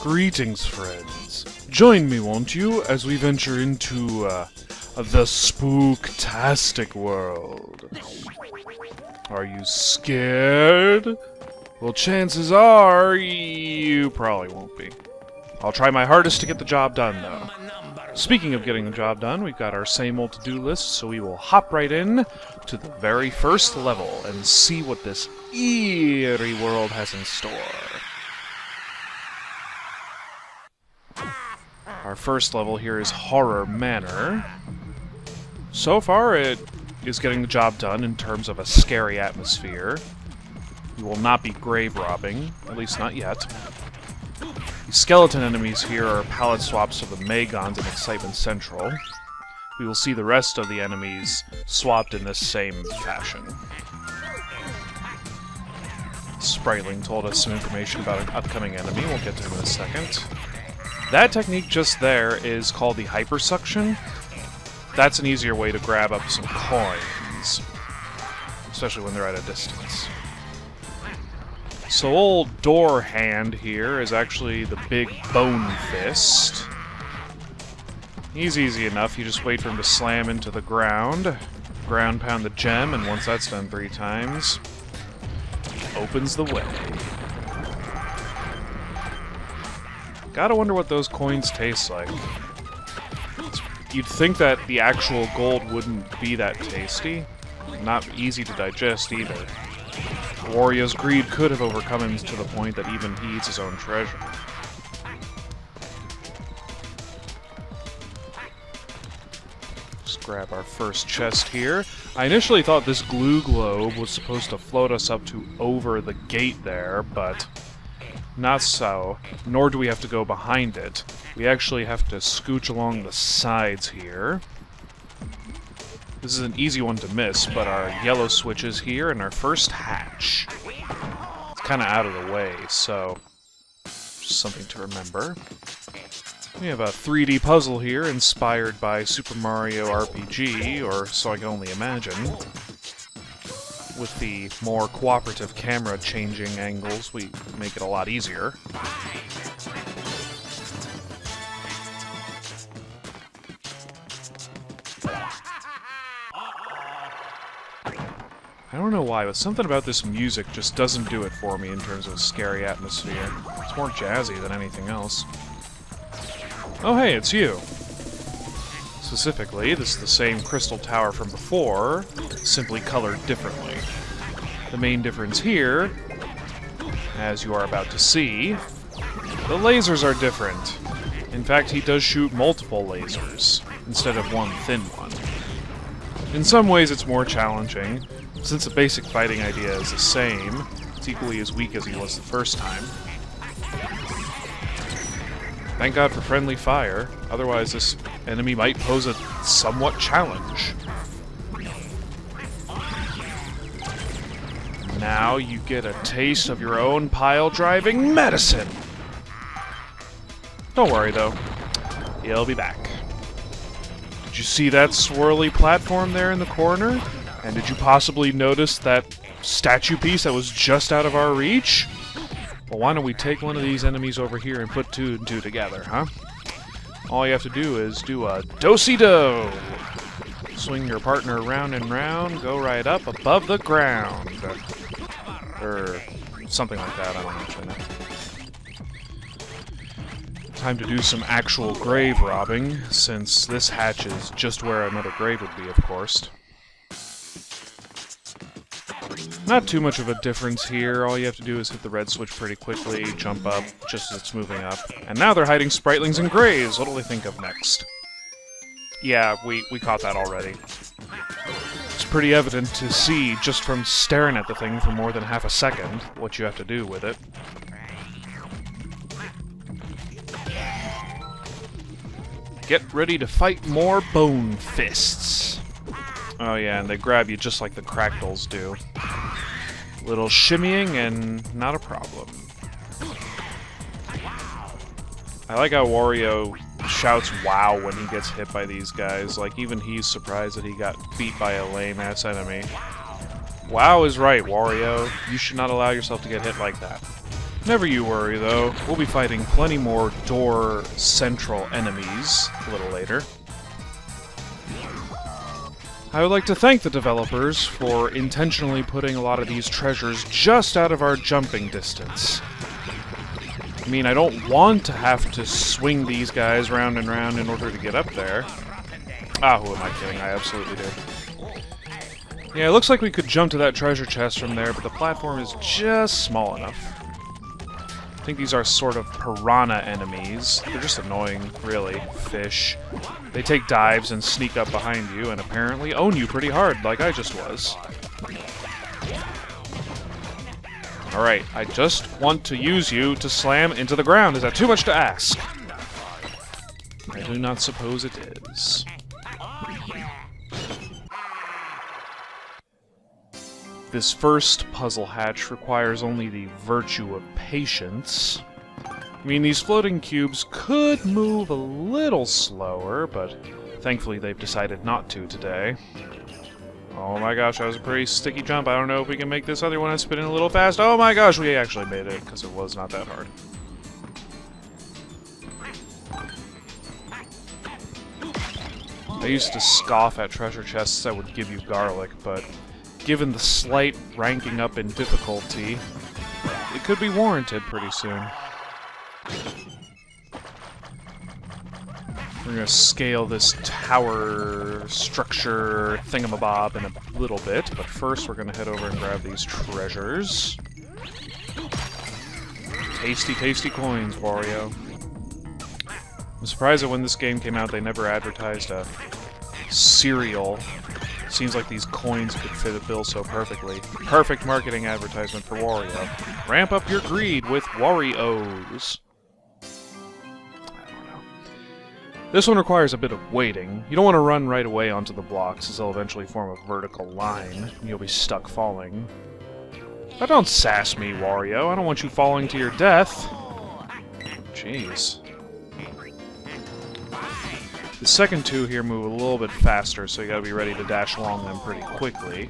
Greetings, friends. Join me, won't you, as we venture into, the spooktastic world. Are you scared? Well, chances are you probably won't be. I'll try my hardest to get the job done, though. Speaking of getting the job done, we've got our same old to-do list, so we will hop right in to the very first level and see what this eerie world has in store. Our first level here is Horror Manor. So far, it is getting the job done in terms of a scary atmosphere. We will not be grave robbing, at least not yet. The skeleton enemies here are palette swaps of the Magons in Excitement Central. We will see the rest of the enemies swapped in this same fashion. Sprightling told us some information about an upcoming enemy. We'll get to him in a second. That technique just there is called the hypersuction. That's an easier way to grab up some coins, especially when they're at a distance. So old Door Hand here is actually the big Bone Fist. He's easy enough, you just wait for him to slam into the ground, ground pound the gem, and once that's done 3 times, opens the way. Gotta wonder what those coins taste like. You'd think that the actual gold wouldn't be that tasty. Not easy to digest either. Wario's greed could have overcome him to the point that even he eats his own treasure. Just grab our first chest here. I initially thought this glue globe was supposed to float us up to over the gate there, but not so. Nor do we have to go behind it. We actually have to scooch along the sides here. This is an easy one to miss, but our yellow switch is here and our first hatch. It's kind of out of the way, so just something to remember. We have a 3D puzzle here inspired by Super Mario RPG, or so I can only imagine. With the more cooperative camera changing angles, we make it a lot easier. I don't know why, but something about this music just doesn't do it for me in terms of scary atmosphere. It's more jazzy than anything else. Oh hey, it's you! Specifically, this is the same crystal tower from before, simply colored differently. The main difference here, as you are about to see, the lasers are different. In fact, he does shoot multiple lasers, instead of one thin one. In some ways it's more challenging. Since the basic fighting idea is the same, it's equally as weak as he was the first time. Thank God for friendly fire, otherwise this enemy might pose a somewhat challenge. Now you get a taste of your own pile-driving medicine! Don't worry though, he'll be back. Did you see that swirly platform there in the corner? And did you possibly notice that statue piece that was just out of our reach? Well, why don't we take one of these enemies over here and put 2 and 2 together, huh? All you have to do is do a do-si-do! Swing your partner round and round, go right up above the ground. Or something like that, I don't actually know. Time to do some actual grave robbing, since this hatch is just where another grave would be, of course. Not too much of a difference here. All you have to do is hit the red switch pretty quickly, jump up just as it's moving up. And now they're hiding Sprightlings and Graves. What'll they think of next? Yeah, we caught that already. It's pretty evident to see, just from staring at the thing for more than half a second, what you have to do with it. Get ready to fight more Bone Fists. Oh yeah, and they grab you just like the Cracktals do. Little shimmying and not a problem. I like how Wario shouts wow when he gets hit by these guys. Like, even he's surprised that he got beat by a lame-ass enemy. Wow is right, Wario. You should not allow yourself to get hit like that. Never you worry, though. We'll be fighting plenty more door central enemies a little later. I would like to thank the developers for intentionally putting a lot of these treasures just out of our jumping distance. I mean, I don't want to have to swing these guys round and round in order to get up there. Ah, who am I kidding? I absolutely did. Yeah, it looks like we could jump to that treasure chest from there, but the platform is just small enough. I think these are sort of piranha enemies. They're just annoying, really. Fish. They take dives and sneak up behind you and apparently own you pretty hard, like I just was. Alright, I just want to use you to slam into the ground. Is that too much to ask? I do not suppose it is. This first puzzle hatch requires only the virtue of patience. I mean, these floating cubes could move a little slower, but thankfully they've decided not to today. Oh my gosh, that was a pretty sticky jump. I don't know if we can make this other one spinning a little fast. Oh my gosh, we actually made it, because it was not that hard. I used to scoff at treasure chests that would give you garlic, but given the slight ranking up in difficulty, it could be warranted pretty soon. We're gonna scale this tower structure thingamabob in a little bit, but first we're gonna head over and grab these treasures. Tasty, tasty coins, Wario. I'm surprised that when this game came out they never advertised a cereal. Seems like these coins could fit a bill so perfectly. Perfect marketing advertisement for Wario. Ramp up your greed with Warios. This one requires a bit of waiting. You don't want to run right away onto the blocks, as they'll eventually form a vertical line, and you'll be stuck falling. But don't sass me, Wario. I don't want you falling to your death. Jeez. The second two here move a little bit faster, so you gotta be ready to dash along them pretty quickly.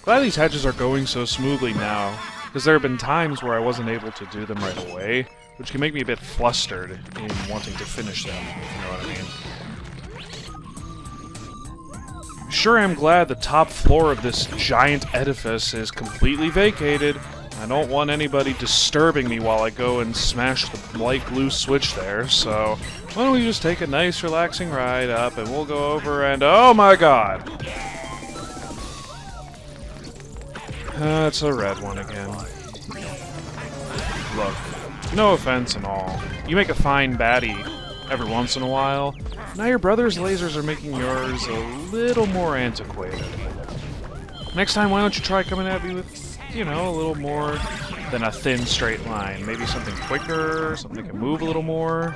Glad these hatches are going so smoothly now, because there have been times where I wasn't able to do them right away, which can make me a bit flustered in wanting to finish them, if you know what I mean. Sure am glad the top floor of this giant edifice is completely vacated. I don't want anybody disturbing me while I go and smash the light blue switch there, so why don't we just take a nice relaxing ride up and we'll go over and... oh my god! It's a red one again. Look. No offense and all. You make a fine baddie every once in a while. Now your brother's lasers are making yours a little more antiquated. Next time, why don't you try coming at me with, you know, a little more than a thin straight line. Maybe something quicker, something that can move a little more.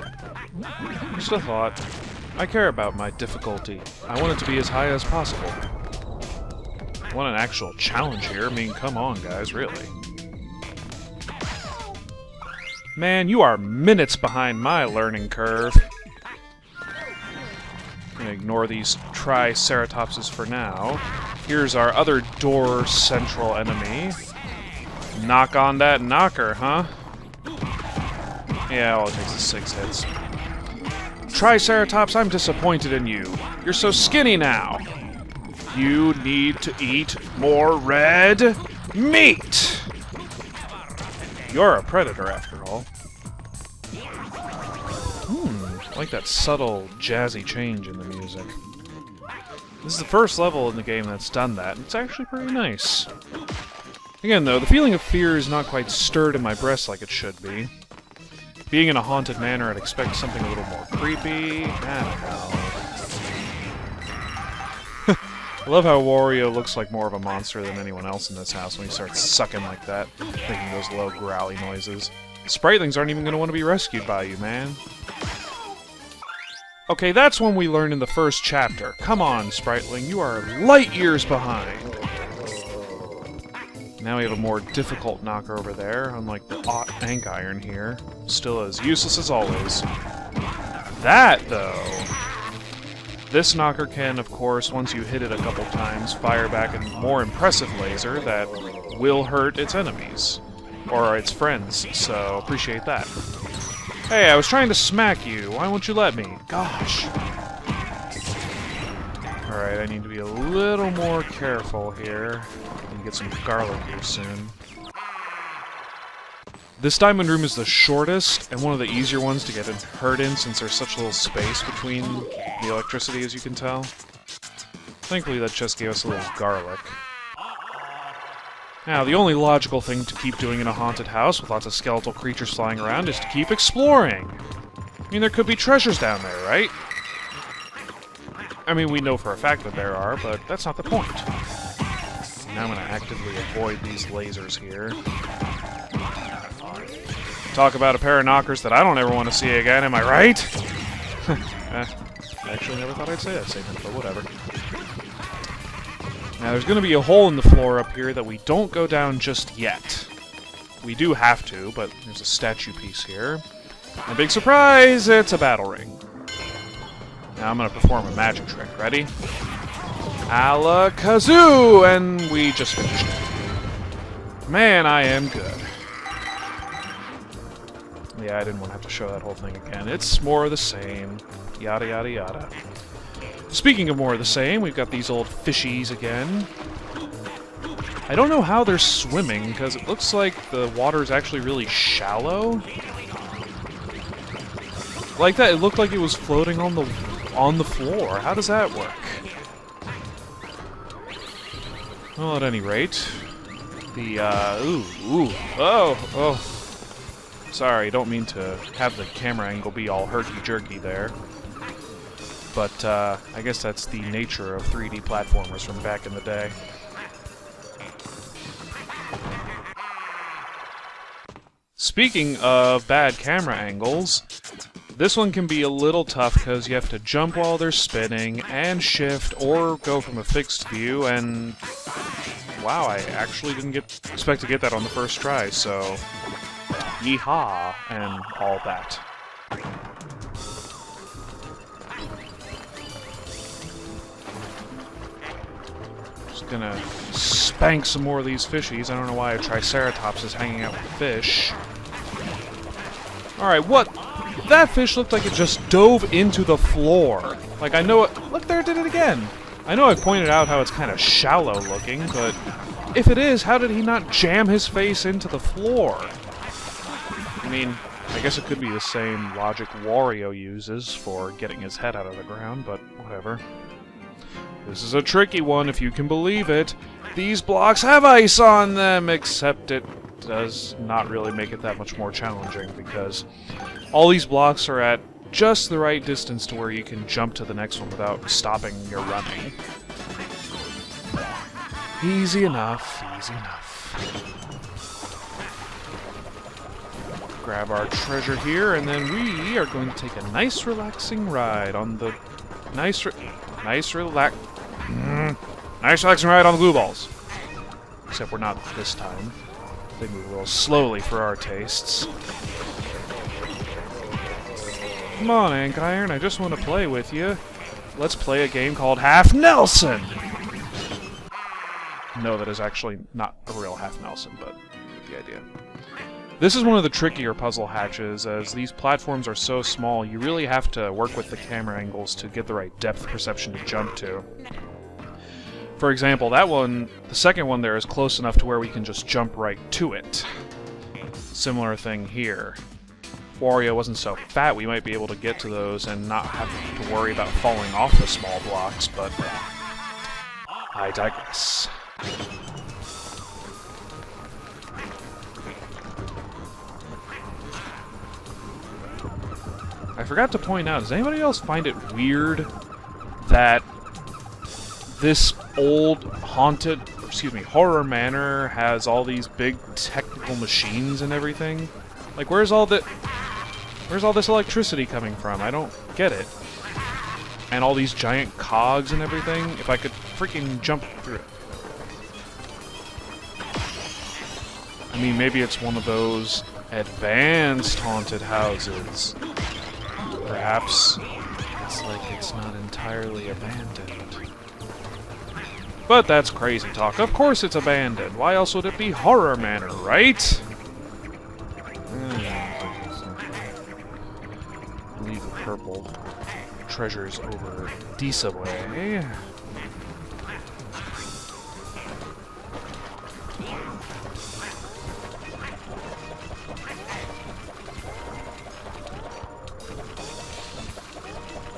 Just a thought. I care about my difficulty. I want it to be as high as possible. I want an actual challenge here. I mean, come on, guys, really. Man, you are minutes behind my learning curve. I'm gonna ignore these Triceratopses for now. Here's our other door central enemy. Knock on that knocker, huh? Yeah, all it takes is 6 hits. Triceratops, I'm disappointed in you. You're so skinny now. You need to eat more red meat. You're a predator, after all. I like that subtle, jazzy change in the music. This is the first level in the game that's done that, and it's actually pretty nice. Again, though, the feeling of fear is not quite stirred in my breast like it should be. Being in a haunted manor, I'd expect something a little more creepy. I don't know. I love how Wario looks like more of a monster than anyone else in this house when he starts sucking like that, making those low growly noises. The Spritlings aren't even going to want to be rescued by you, man. Okay, that's one we learned in the first chapter. Come on, Spritling, you are light years behind. Now we have a more difficult knocker over there, unlike the Ankiron here. Still as useless as always. That, though... This knocker can, of course, once you hit it a couple times, fire back a more impressive laser that will hurt its enemies. or its friends, so appreciate that. Hey, I was trying to smack you. Why won't you let me? Gosh. Alright, I need to be a little more careful here. I need to get some garlic here soon. This diamond room is the shortest, and one of the easier ones to get hurt in since there's such little space between the electricity, as you can tell. Thankfully, that chest gave us a little garlic. Now, the only logical thing to keep doing in a haunted house with lots of skeletal creatures flying around is to keep exploring. I mean, there could be treasures down there, right? I mean, we know for a fact that there are, but that's not the point. Now I'm going to actively avoid these lasers here. Talk about a pair of knockers that I don't ever want to see again, am I right? I actually never thought I'd say that statement, but whatever. Now, there's going to be a hole in the floor up here that we don't go down just yet. We do have to, but there's a statue piece here. And big surprise, it's a battle ring. Now I'm going to perform a magic trick. Ready? Alakazoo! And we just finished it. Man, I am good. Yeah, I didn't want to have to show that whole thing again. It's more of the same. Yada, yada, yada. Speaking of more of the same, we've got these old fishies again. I don't know how they're swimming, because it looks like the water's actually really shallow. Like that, it looked like it was floating on the floor. How does that work? Well, at any rate, the, oh. Sorry, don't mean to have the camera angle be all herky-jerky there. But, I guess that's the nature of 3D platformers from back in the day. Speaking of bad camera angles, this one can be a little tough because you have to jump while they're spinning, and shift, or go from a fixed view, and... wow, I actually didn't expect to get that on the first try, so... yeehaw, and all that. Just gonna spank some more of these fishies. I don't know why a Triceratops is hanging out with fish. Alright, what? That fish looked like it just dove into the floor. Like, I know it... look there, it did it again! I know I pointed out how it's kind of shallow looking, but... if it is, how did he not jam his face into the floor? I mean, I guess it could be the same logic Wario uses for getting his head out of the ground, but whatever. This is a tricky one, if you can believe it. These blocks have ice on them, except it does not really make it that much more challenging, because all these blocks are at just the right distance to where you can jump to the next one without stopping your running. Easy enough, easy enough. Grab our treasure here, and then we are going to take a nice relaxing ride on the... nice relaxing ride on the glue balls. Except we're not this time. They move a little slowly for our tastes. Come on, Ankiron, I just want to play with you. Let's play a game called Half Nelson! No, that is actually not a real Half Nelson, but the idea. This is one of the trickier puzzle hatches, as these platforms are so small, you really have to work with the camera angles to get the right depth perception to jump to. For example, that one, the second one there is close enough to where we can just jump right to it. Similar thing here. If Wario wasn't so fat, we might be able to get to those and not have to worry about falling off the small blocks, but I digress. I forgot to point out, does anybody else find it weird that this old horror manor has all these big technical machines and everything? Like, where's all this electricity coming from? I don't get it. And all these giant cogs and everything? If I could freaking jump through it. I mean, maybe it's one of those advanced haunted houses. Perhaps it's like it's not entirely abandoned. But that's crazy talk. Of course it's abandoned. Why else would it be Horror Manor, right? believe the purple treasure's over Disa way.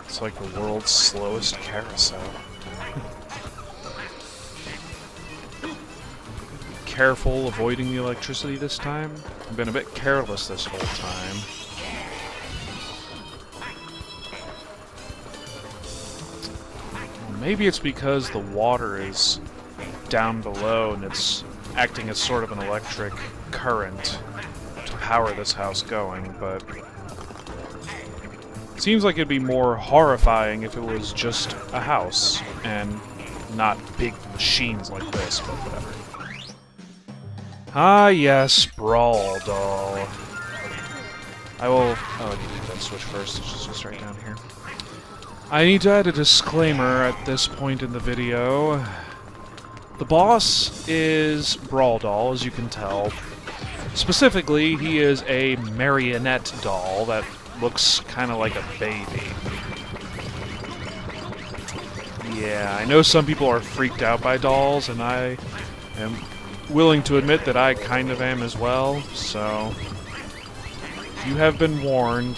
It's like the world's slowest carousel. Careful avoiding the electricity this time. I've been a bit careless this whole time. Well, maybe it's because the water is down below and it's acting as sort of an electric current to power this house going, but it seems like it'd be more horrifying if it was just a house and not big machines like this, but whatever. Ah, yes, Brawl Doll. I will... Oh, I need to hit that switch first. It's just right down here. I need to add a disclaimer at this point in the video. The boss is Brawl Doll, as you can tell. Specifically, he is a marionette doll that looks kind of like a baby. Yeah, I know some people are freaked out by dolls, and I am willing to admit that I kind of am as well, so you have been warned.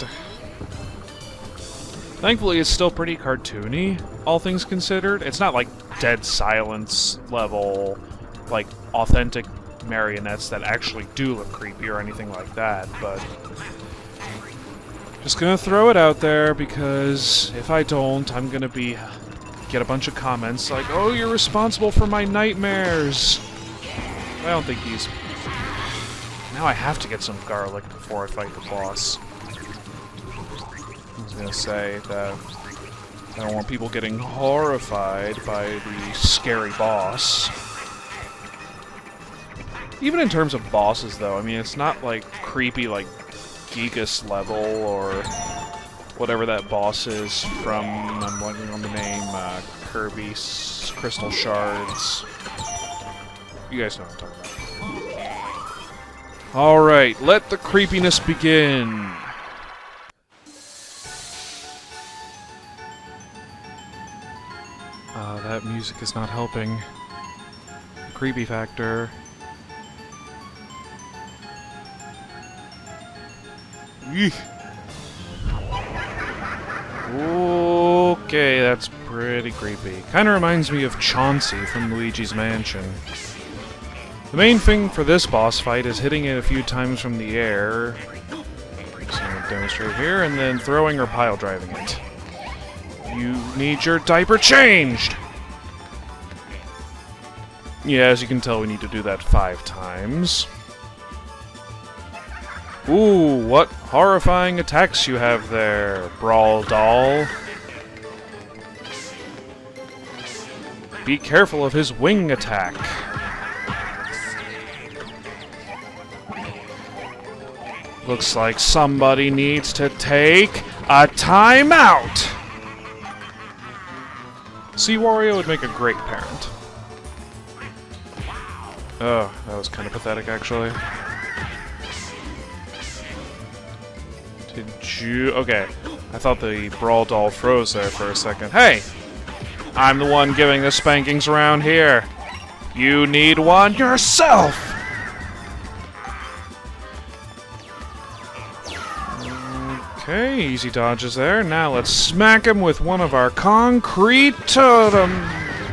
Thankfully, it's still pretty cartoony, all things considered. It's not like Dead Silence level, like authentic marionettes that actually do look creepy or anything like that, but just gonna throw it out there because if I don't, I'm gonna get a bunch of comments like, "Oh, you're responsible for my nightmares." I don't think he's... Now I have to get some garlic before I fight the boss. I was gonna say that I don't want people getting horrified by the scary boss. Even in terms of bosses, though, I mean, it's not like creepy like Gigas level or whatever that boss is from, I'm blanking on the name, Kirby's Crystal Shards. You guys know what I'm talking about. Alright, let the creepiness begin! That music is not helping. The creepy factor. Eek. Okay, that's pretty creepy. Kinda reminds me of Chauncey from Luigi's Mansion. The main thing for this boss fight is hitting it a few times from the air. Just gonna demonstrate here, and then throwing or pile driving it. You need your diaper changed! Yeah, as you can tell, we need to do that 5 times. Ooh, what horrifying attacks you have there, Brawl Doll. Be careful of his wing attack. Looks like somebody needs to take a timeout! See, Wario would make a great parent. Oh, that was kind of pathetic, actually. Did you... Okay, I thought the Brawl Doll froze there for a second. Hey! I'm the one giving the spankings around here. You need one yourself! Okay, easy dodges there. Now let's smack him with one of our concrete totem.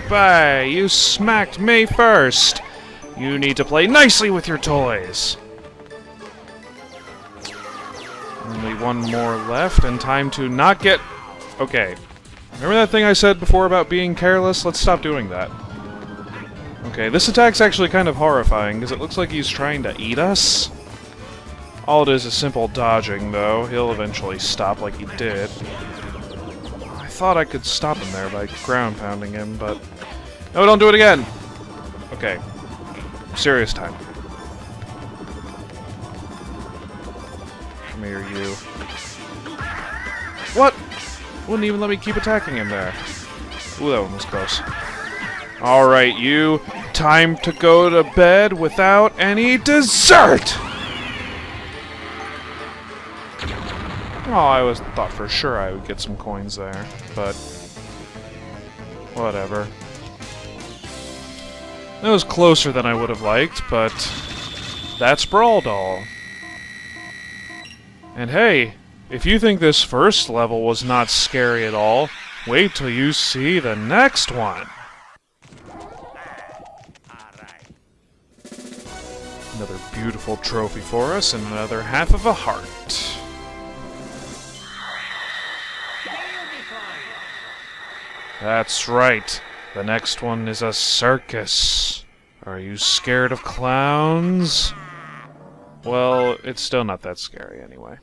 Bye, you smacked me first. You need to play nicely with your toys. Only one more left, and time to not get... Okay. Remember that thing I said before about being careless? Let's stop doing that. Okay, this attack's actually kind of horrifying, because it looks like he's trying to eat us. All it is simple dodging, though. He'll eventually stop like he did. I thought I could stop him there by ground pounding him, but... No, don't do it again! Okay. Serious time. Come here, you. What? Wouldn't even let me keep attacking him there. Ooh, that one was close. Alright, you. Time to go to bed without any dessert! Oh, I thought for sure I would get some coins there, but whatever. It was closer than I would have liked, but that's Brawl Doll. And hey, if you think this first level was not scary at all, wait till you see the next one! Another beautiful trophy for us, and another half of a heart. That's right. The next one is a circus. Are you scared of clowns? Well, it's still not that scary anyway.